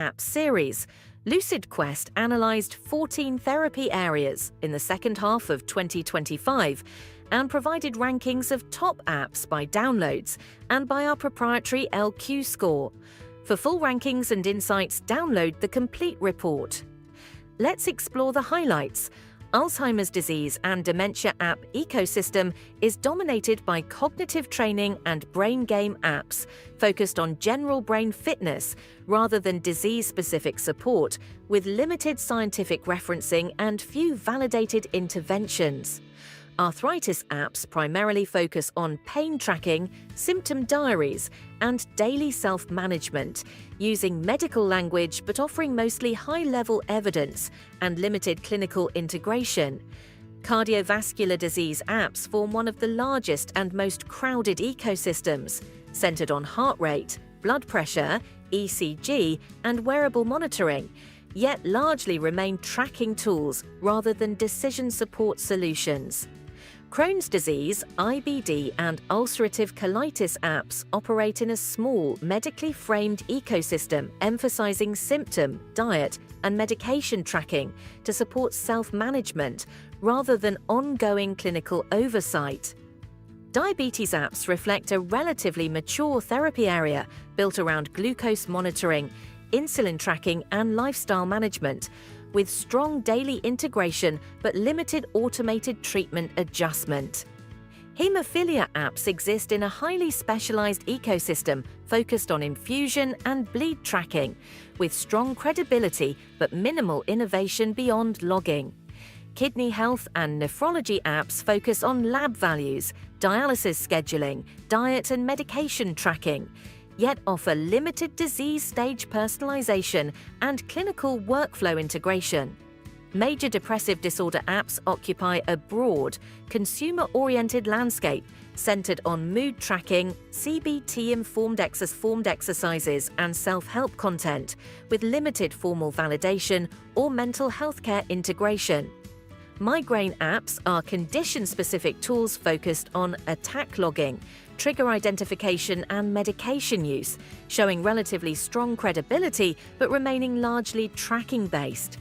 app series, LucidQuest analyzed 14 therapy areas in the second half of 2025 and provided rankings of top apps by downloads and by our proprietary LQ score. For full rankings and insights, download the complete report. Let's explore the highlights. Alzheimer's disease and dementia app ecosystem is dominated by cognitive training and brain game apps focused on general brain fitness rather than disease-specific support, with limited scientific referencing and few validated interventions. Arthritis apps primarily focus on pain tracking, symptom diaries, and daily self-management, using medical language but offering mostly high-level evidence and limited clinical integration. Cardiovascular disease apps form one of the largest and most crowded ecosystems, centered on heart rate, blood pressure, ECG, and wearable monitoring, yet largely remain tracking tools rather than decision support solutions. Crohn's disease, IBD, and ulcerative colitis apps operate in a small, medically framed ecosystem emphasizing symptom, diet, and medication tracking to support self-management rather than ongoing clinical oversight. Diabetes apps reflect a relatively mature therapy area built around glucose monitoring, insulin tracking, and lifestyle management, with strong daily integration but limited automated treatment adjustment. Hemophilia apps exist in a highly specialized ecosystem focused on infusion and bleed tracking, with strong credibility but minimal innovation beyond logging. Kidney health and nephrology apps focus on lab values, dialysis scheduling, diet and medication tracking, yet offer limited disease stage personalization and clinical workflow integration. Major depressive disorder apps occupy a broad, consumer-oriented landscape centered on mood tracking, CBT-informed exercises, and self-help content, with limited formal validation or mental healthcare integration. Migraine apps are condition-specific tools focused on attack logging, trigger identification, and medication use, showing relatively strong credibility but remaining largely tracking-based.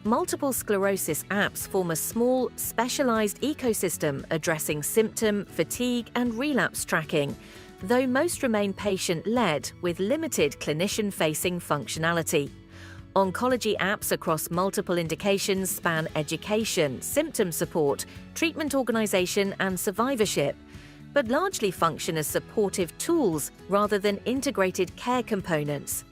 Multiple sclerosis apps form a small, specialized ecosystem addressing symptom, fatigue, and relapse tracking, though most remain patient-led with limited clinician-facing functionality. Oncology apps across multiple indications span education, symptom support, treatment organization, and survivorship, but largely function as supportive tools rather than integrated care components.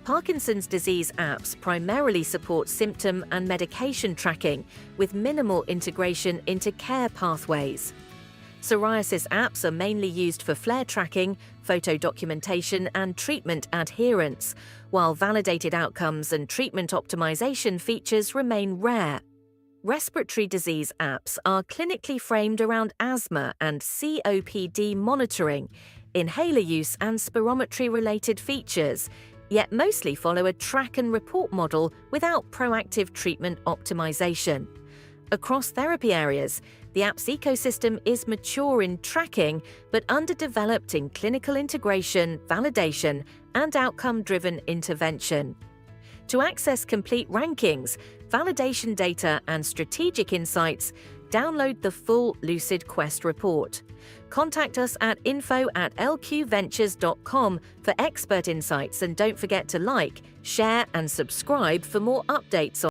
Parkinson's disease apps primarily support symptom and medication tracking with minimal integration into care pathways. Psoriasis apps are mainly used for flare tracking, photo documentation, and treatment adherence, while validated outcomes and treatment optimization features remain rare. Respiratory disease apps are clinically framed around asthma and COPD monitoring, inhaler use, and spirometry-related features, yet mostly follow a track and report model without proactive treatment optimization. Across therapy areas, the app's ecosystem is mature in tracking but underdeveloped in clinical integration, validation, and outcome-driven intervention. To access complete rankings, validation data, and strategic insights, download the full LucidQuest report. Contact us at info@lqventures.com for expert insights, and don't forget to like, share, and subscribe for more updates on